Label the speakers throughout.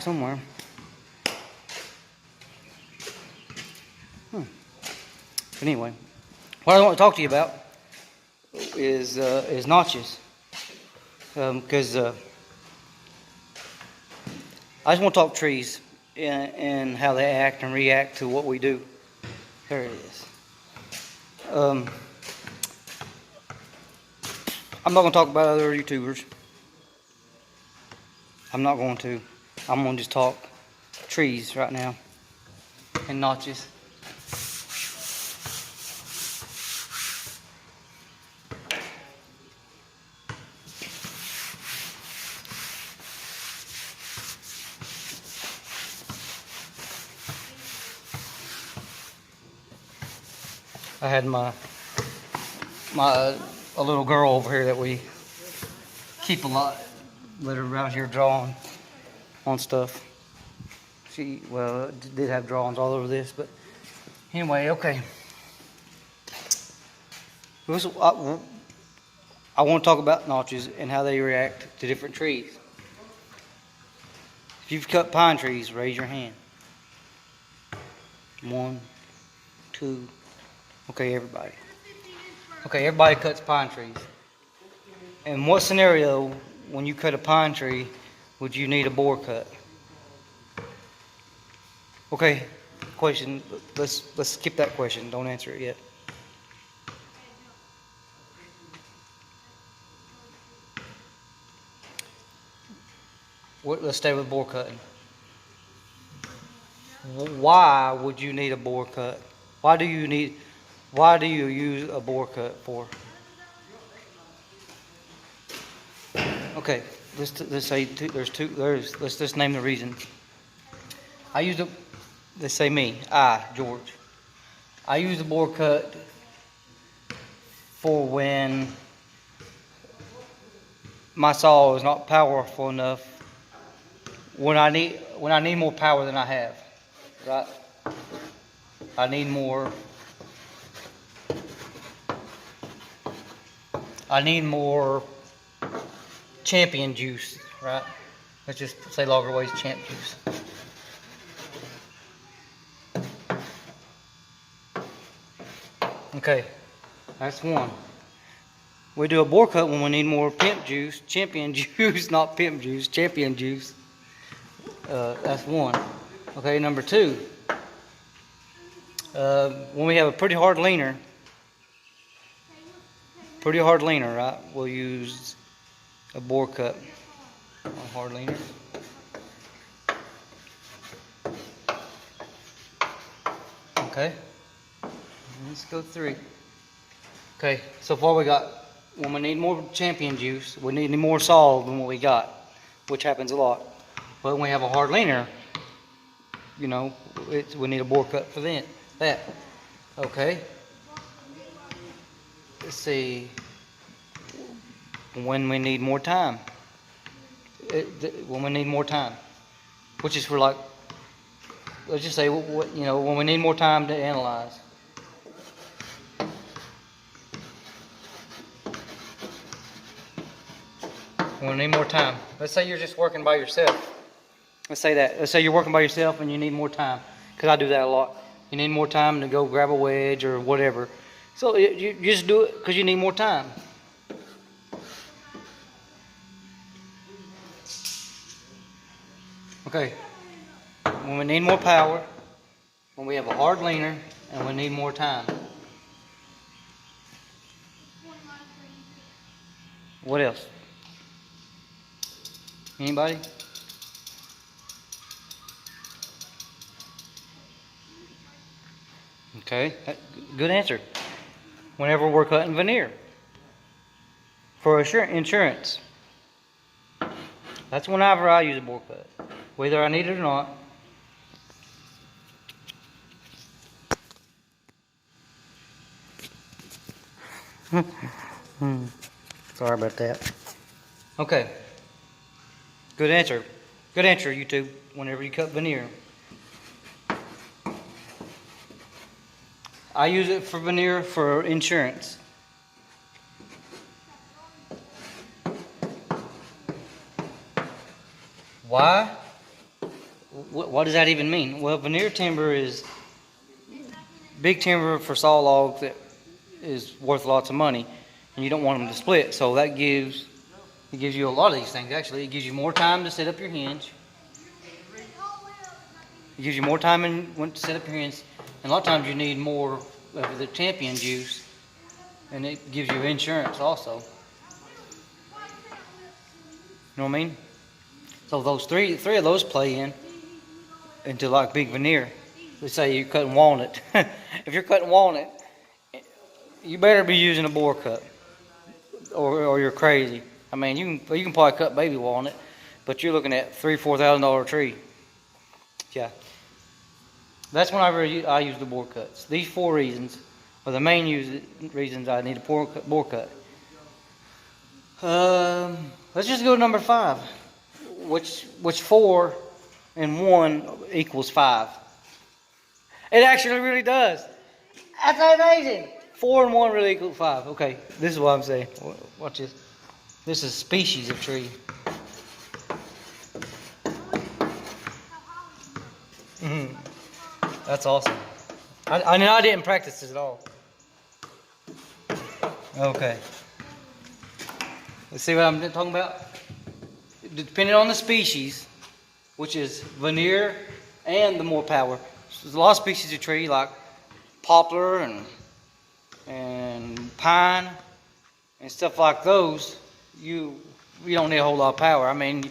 Speaker 1: somewhere. But anyway, what I want to talk to you about is notches, because I just want to talk trees and how they act and react to what we do. There it is. I'm not going to talk about other YouTubers. I'm not going to. I'm going to just talk trees right now and notches. I had a little girl over here that we keep a lot, let her around here drawing on stuff. She, well, did have drawings all over this, but anyway, okay. I want to talk about notches and how they react to different trees. If you've cut pine trees, raise your hand. 1, 2. Okay, everybody. Okay, everybody cuts pine trees. In what scenario, when you cut a pine tree, would you need a bore cut? Okay, question. Let's skip that question. Don't answer it yet. Let's stay with bore cutting. Why would you need a bore cut? Why do you use a bore cut for? Okay, let's say let's just name the reason. Let's say me, George. I use a bore cut for when my saw is not powerful enough. When I need more power than I have, right? I need more champion juice, right? Let's just say Logger Ways champ juice. Okay, that's one. We do a bore cut when we need more pimp juice, champion juice, not pimp juice, champion juice. That's one. Okay, number 2. When we have a pretty hard leaner, right? We'll use a bore cut on a hard leaner. Okay, let's go 3. Okay, so far we got, when we need more champion juice, we need more saw than what we got, which happens a lot. But when we have a hard leaner, you know, we need a bore cut for that. Okay. Let's see. When we need more time. When we need more time, which is for, like, let's just say, when we need more time to analyze. When we need more time. Let's say you're just working by yourself. Let's say that. Let's say you're working by yourself and you need more time, because I do that a lot. You need more time to go grab a wedge or whatever. So you just do it because you need more time. Okay. When we need more power, when we have a hard leaner, and we need more time. What else? Anybody? Okay, good answer. Whenever we're cutting veneer for insurance, that's whenever I use a bore cut, whether I need it or not. Sorry about that. Okay, good answer. Good answer, YouTube. Whenever you cut veneer. I use it for veneer for insurance. Why? What does that even mean? Well, veneer timber is big timber for saw logs that is worth lots of money, and you don't want them to split. So that gives you a lot of these things. Actually, it gives you more time to set up your hinge. It gives you more time to set up your hinge, and a lot of times you need more of the champion juice, and it gives you insurance also. You know what I mean? So those three of those play into like big veneer. Let's say you're cutting walnut. If you're cutting walnut, you better be using a bore cut, or you're crazy. I mean, you can probably cut baby walnut, but you're looking at $3,000-4,000 tree. Yeah, that's when I use the bore cuts. These 4 reasons are the main reasons I need a bore cut. Let's just go to number 5, which 4 and 1 equals 5. It actually really does. That's amazing. 4 and 1 really equals 5. Okay, this is what I'm saying. Watch this. This is species of tree. That's awesome. I didn't practice this at all. Okay. Let's see what I'm talking about. Depending on the species, which is veneer and the more power. So there's a lot of species of tree like poplar and pine and stuff like those. You don't need a whole lot of power. I mean,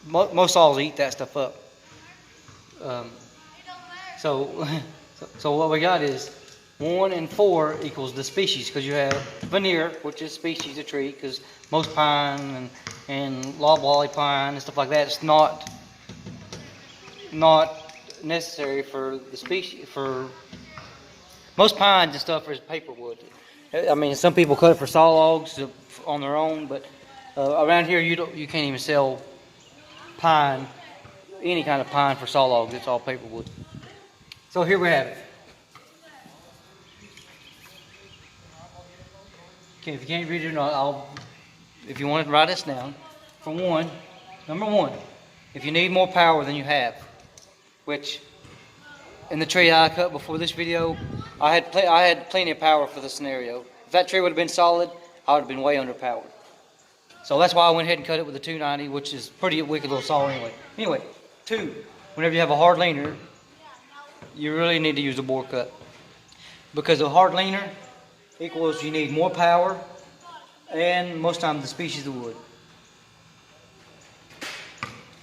Speaker 1: most saws eat that stuff up. So what we got is 1 and 4 equals the species, because you have veneer, which is species of tree, because most pine and loblolly pine and stuff like that, it's not necessary for the species. For most pines and stuff is paperwood. I mean, some people cut it for saw logs on their own, but around here you can't even sell pine, any kind of pine for saw logs. It's all paperwood. So here we have it. Okay, if you can't read it, if you want to write this down. For one, number 1, if you need more power than you have, which in the tree I cut before this video, I had plenty of power for the scenario. If that tree would have been solid, I would have been way underpowered. So that's why I went ahead and cut it with the 290, which is pretty wicked little saw anyway. Anyway, 2, whenever you have a hard leaner, you really need to use a bore cut, because a hard leaner equals you need more power and most times the species of wood,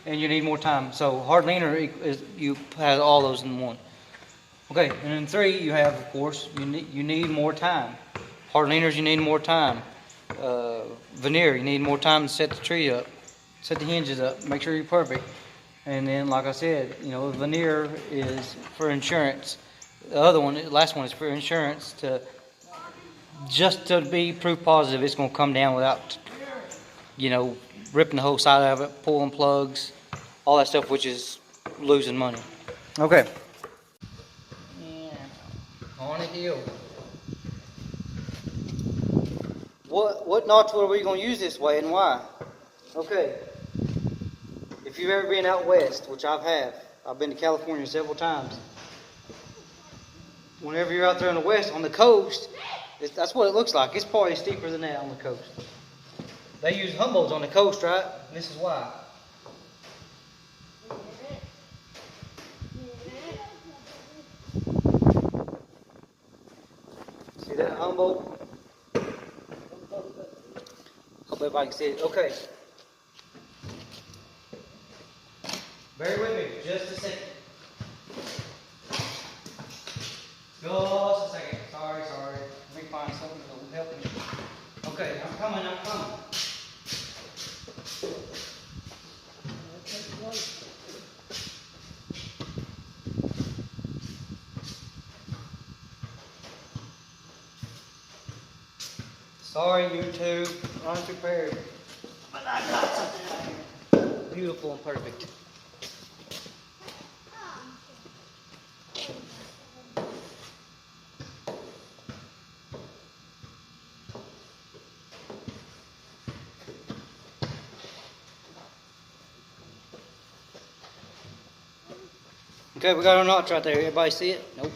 Speaker 1: and you need more time. So hard leaner is you have all those in one. Okay, and then 3 you have, of course, you need more time. Hard leaners, you need more time. Veneer, you need more time to set the tree up, set the hinges up, make sure you're perfect. And then, like I said, veneer is for insurance. The other one, the last one, is for insurance, just to be proof positive it's going to come down without, ripping the whole side of it, pulling plugs, all that stuff, which is losing money. Okay. Yeah. On a hill. What knots are we going to use this way and why? Okay. If you've ever been out west, which I've been to California several times. Whenever you're out there in the west, on the coast, that's what it looks like. It's probably steeper than that on the coast. They use Humboldts on the coast, right? And this is why. See that Humboldt? Hope everybody can see it. Okay. Bear with me for just a second. Just a second. Sorry. Let me find something that will help me. Okay, I'm coming. Sorry, YouTube. Unprepared. But I got something out here. Beautiful and perfect. Okay, we got our notch right there. Everybody see it? Nope.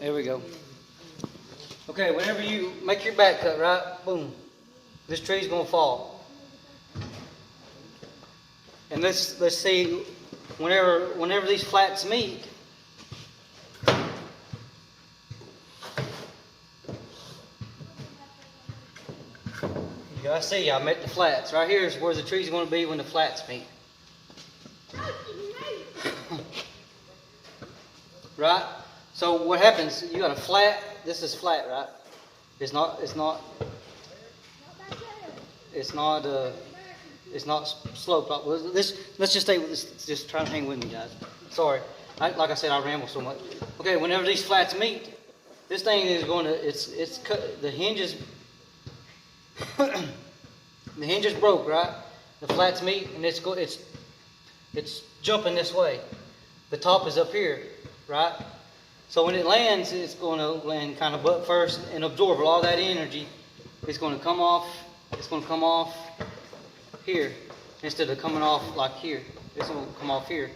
Speaker 1: There we go. Okay, whenever you make your back cut, right? Boom. This tree's gonna fall. And let's see, whenever these flats meet, you guys see I met the flats. Right here is where the tree's gonna be when the flats meet. Right? So what happens, you got a flat, this is flat, right? It's not sloped. Let's just stay with this, just try to hang with me, guys. Sorry. Like I said, I ramble so much. Okay, whenever these flats meet, this thing is going to, it's cut, the hinges, the hinges broke, right? The flats meet, and it's jumping this way. The top is up here, right? So when it lands, it's going to land kind of butt first and absorb all that energy. It's going to come off. It's going to come off here instead of coming off like here. It's going to come off here.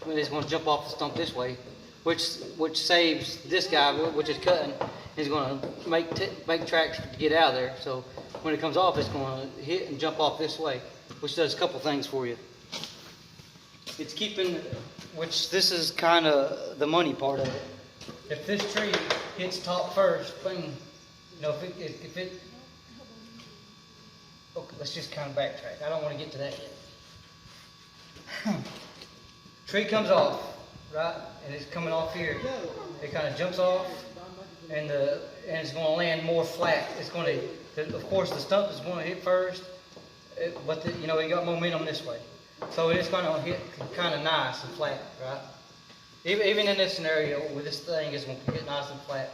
Speaker 1: It's going to jump off the stump this way, which saves this guy, which is cutting. Is going to make tracks to get out of there. So when it comes off, it's going to hit and jump off this way, which does a couple things for you. It's keeping, which this is kind of the money part of it. If this tree hits top first, boom, you know, if it, okay, let's just kind of backtrack. I don't want to get to that yet. Tree comes off, right, and it's coming off here. It kind of jumps off, and it's going to land more flat. It's going to, of course, the stump is going to hit first, but you know, it got momentum this way, so it's going to hit kind of nice and flat, right? Even in this scenario, with this thing, it's going to get nice and flat.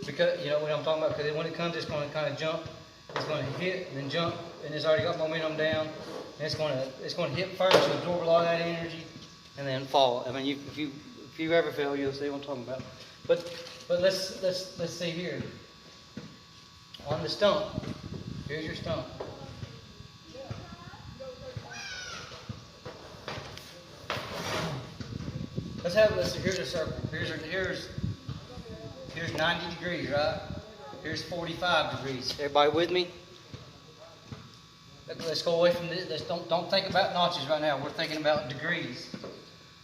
Speaker 1: Because, you know what I'm talking about? Because when it comes, it's going to kind of jump. It's going to hit and then jump, and it's already got momentum down. And it's going to hit first and absorb a lot of that energy, and then fall. I mean, if you ever fail, you'll see what I'm talking about. But let's see here. On the stump, here's your stump. Here's a circle. Here's 90 degrees, right? Here's 45 degrees. Everybody with me? Let's go away from this. Don't think about notches right now. We're thinking about degrees.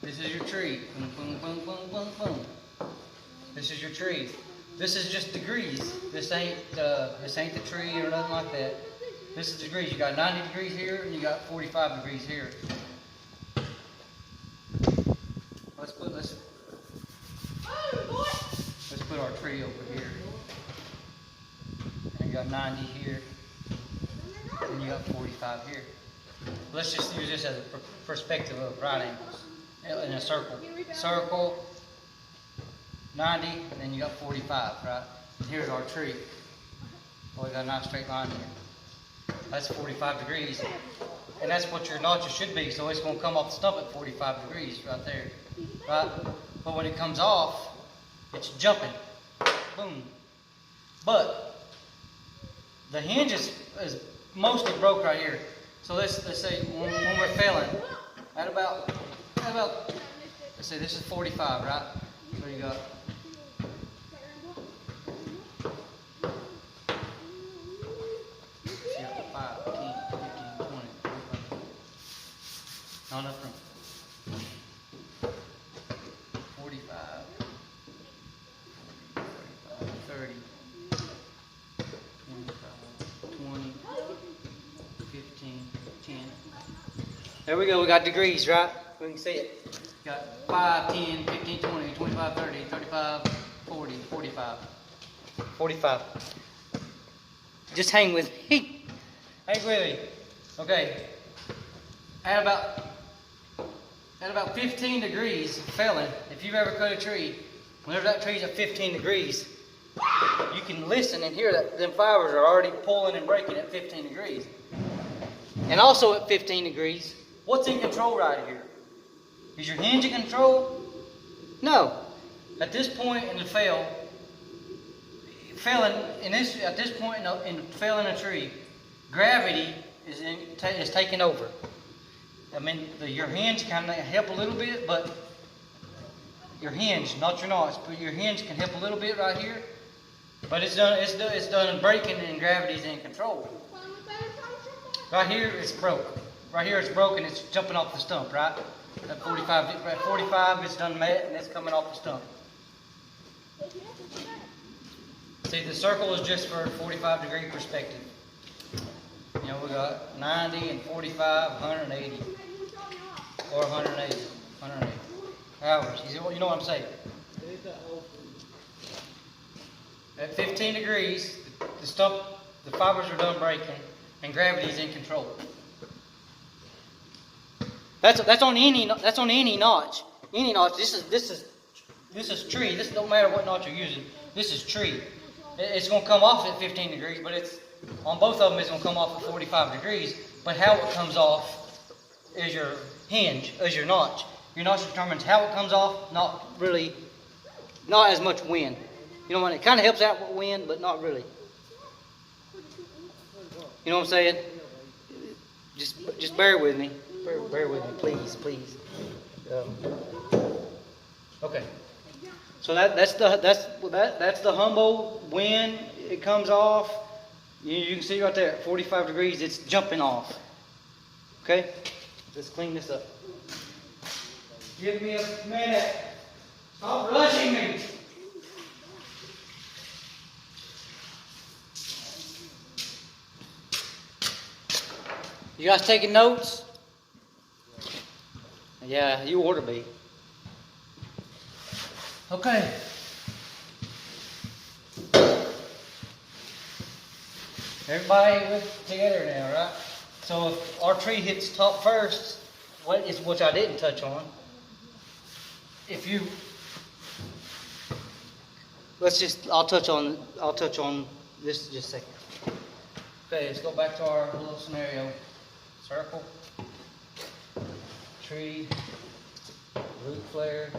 Speaker 1: This is your tree. Boom, boom, boom, boom, boom, boom. This is your tree. This is just degrees. This ain't the tree or nothing like that. This is degrees. You got 90 degrees here, and you got 45 degrees here. Let's put our tree over here. And you got 90 here, and you got 45 here. Let's just use this as a perspective of right angles in a circle. Circle, 90, and then you got 45, right? And here's our tree. Oh, we got a nice straight line here. That's 45 degrees. And that's what your notches should be. So it's going to come off the stump at 45 degrees right there. Right? But when it comes off, it's jumping. Boom. But the hinge is mostly broke right here. So let's say when we're failing, at about let's say this is 45, right? So you got not enough room. 45, 30, 25, 20, 15, 10. There we go, we got degrees, right? We can see it. Got 5, 10, 15, 20, 25, 30, 35, 40, 45. 45. Just hang with me. Hang with me. Okay. At about 15 degrees failing, if you've ever cut a tree, whenever that tree's at 15 degrees, you can listen and hear that them fibers are already pulling and breaking at 15 degrees. And also at 15 degrees, what's in control right here? Is your hinge in control? No. At this point in the failing a tree, gravity is taking over. I mean, your hinge kind of help a little bit, but your hinge, not your notch, but your hinge can help a little bit right here. But it's done in braking and gravity's in control. Right here it's broke. Right here it's broken. It's jumping off the stump, right? At 45 it's done met and it's coming off the stump. See, the circle is just for 45-degree perspective. You know, we got 90 and 45, 180, or 180, 180 hours. You know what I'm saying? At 15 degrees, the fibers are done breaking, and gravity is in control. That's on any notch. Any notch. This is tree. This don't matter what notch you're using. This is tree. It's going to come off at 15 degrees, but it's on both of them. It's going to come off at 45 degrees. But how it comes off is your hinge, is your notch. Your notch determines how it comes off. Not as much wind. You know what? It kind of helps out with wind, but not really. You know what I'm saying? Just bear with me. Bear with me, please. Okay. So that's the Humboldt wind. It comes off. You can see right there at 45 degrees. It's jumping off. Okay. Let's clean this up. Give me a minute. Stop rushing me. You guys taking notes? Yeah, you ought to be. Okay. Everybody together now, right? So if our tree hits top first, which I didn't touch on. I'll touch on this just a second. Okay, let's go back to our little scenario. Circle, tree, root flare.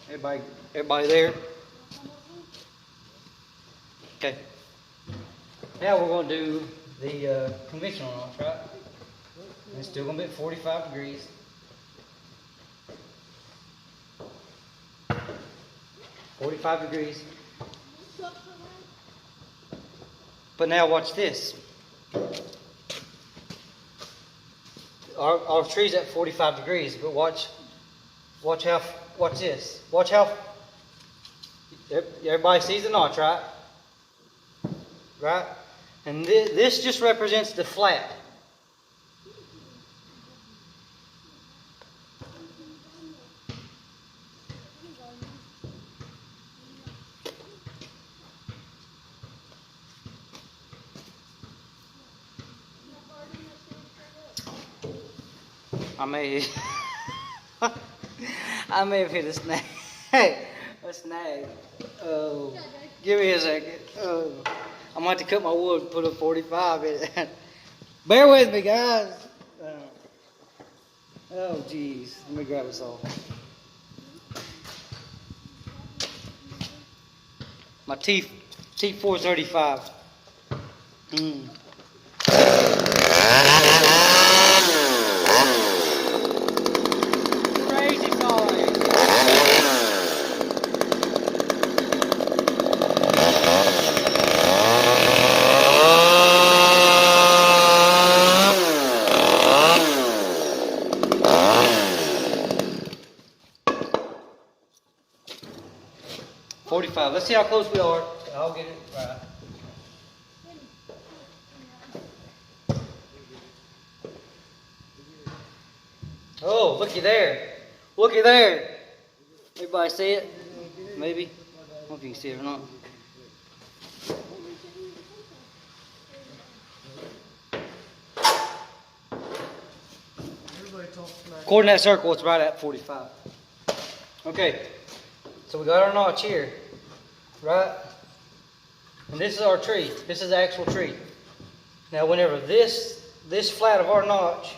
Speaker 1: Everybody there? Okay. Now we're going to do the conventional notch, right? And it's still going to be at 45 degrees. But now watch this. Our tree's at 45 degrees, but watch this. Watch how, everybody sees the notch, right? Right? And this just represents the flat. I may have hit a snag. A snag. Oh, give me a second. Oh, I'm going to have to cut my wood and put a 45 in it. Bear with me, guys. Oh, geez. Let me grab a saw. My T435. Crazy noise. Let's see how close we are. I'll get it right. Oh, looky there. Looky there. Everybody see it? Maybe. I don't know if you can see it or not. According to that circle, it's right at 45. Okay. So we got our notch here. Right? And this is our tree. This is the actual tree. Now whenever this flat of our notch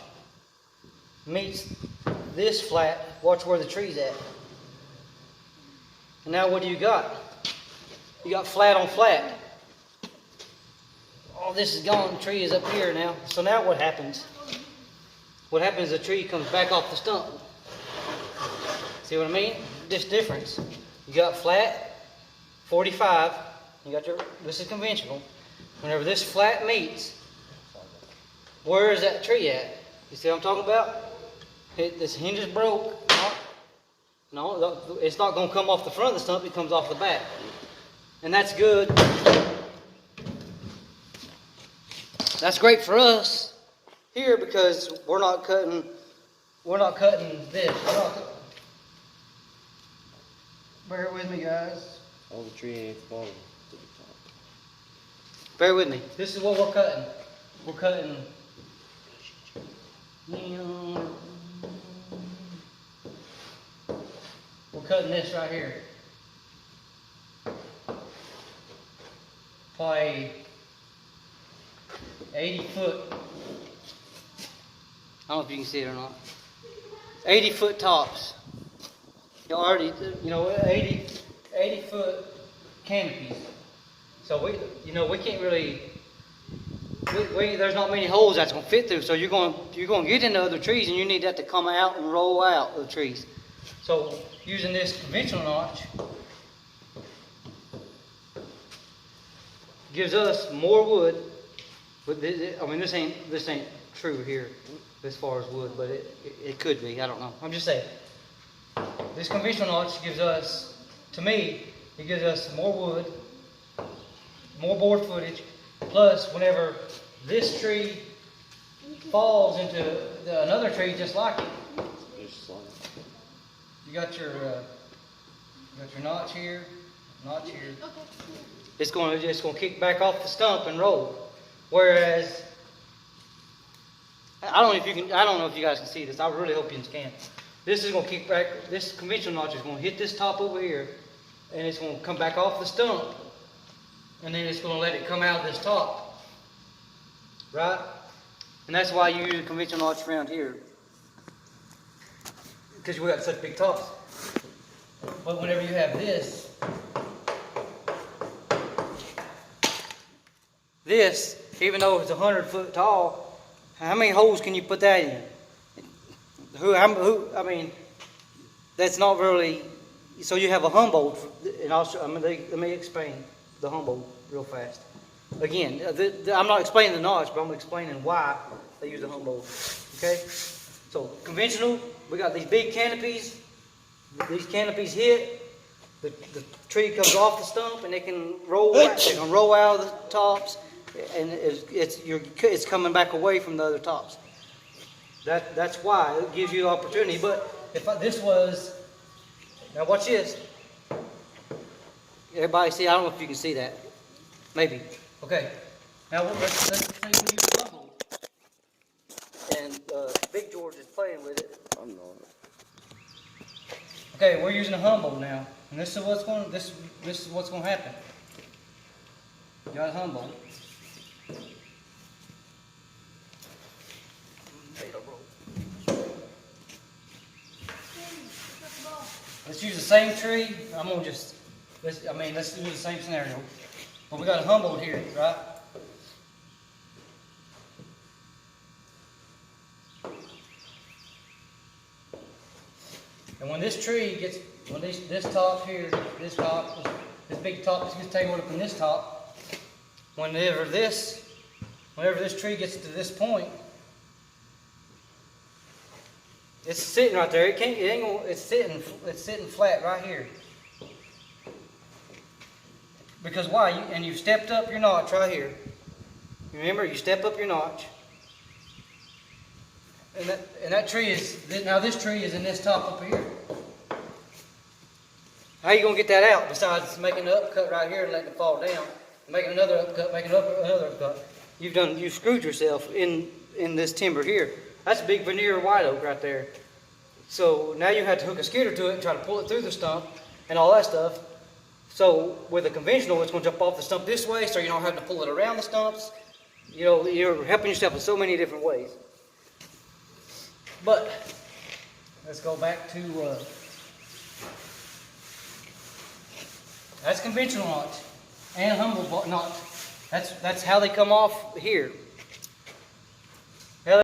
Speaker 1: meets this flat, watch where the tree's at. And now what do you got? You got flat on flat. All this is gone, the tree is up here now. So now what happens? What happens is the tree comes back off the stump. See what I mean? This difference. You got flat, 45, you got your, this is conventional. Whenever this flat meets, where is that tree at? You see what I'm talking about? This hinge is broke. No, it's not going to come off the front of the stump, it comes off the back. And that's good. That's great for us here because we're not cutting this. Bear with me, guys.
Speaker 2: Oh, the tree ain't falling to the top.
Speaker 1: Bear with me. This is what we're cutting. We're cutting. We're cutting this right here. Probably 80 foot. I don't know if you can see it or not. 80 foot tops. You already, 80 foot canopies. So we can't really. There's not many holes that's gonna fit through. So you're gonna get into other trees, and you need that to come out and roll out of the trees. So using this conventional notch gives us more wood. But this ain't true here as far as wood, but it could be. I don't know. I'm just saying. This conventional notch gives us, to me, it gives us more wood, more board footage. Plus, whenever this tree falls into another tree just like it, you got your notch here, notch here. It's going to kick back off the stump and roll. Whereas, I don't know if you guys can see this. I really hope you can. This is going to kick back. This conventional notch is going to hit this top over here, and it's going to come back off the stump, and then it's going to let it come out of this top, right? And that's why you use a conventional notch around here, because we got such big tops. But whenever you have this, even though it's 100 foot tall, how many holes can you put that in? I mean, that's not really. So you have a Humboldt, and let me explain the Humboldt real fast. Again, I'm not explaining the notch, but I'm explaining why they use the Humboldt. Okay? So conventional, we got these big canopies. These canopies hit, the tree comes off the stump, and it can roll. It can roll out of the tops, and it's coming back away from the other tops. That's why it gives you the opportunity. But if this was, now watch this. Everybody see? I don't know if you can see that. Maybe. Okay. Now let's say we use a Humboldt, and Big George is playing with it.
Speaker 2: I'm not.
Speaker 1: Okay, we're using a Humboldt now, and this is what's going to happen. You got a Humboldt. Let's use the same tree. Let's do the same scenario. But we got a Humboldt here, right? And when this tree gets, this top here, this big top gets tangled up in this top, whenever this tree gets to this point, it's sitting right there. It's sitting flat right here. Because why? You stepped up your notch right here. Remember, you step up your notch. And that tree is, now this tree is in this top up here. How are you going to get that out besides making the upcut right here and letting it fall down? Making another upcut, another upcut. You've screwed yourself in this timber here. That's a big veneer white oak right there. So now you have to hook a skidder to it and try to pull it through the stump and all that stuff. So with a conventional, it's going to jump off the stump this way, so you're not having to pull it around the stumps. You're helping yourself in so many different ways. But let's go back to that's conventional notch and Humboldt notch. That's how they come off here.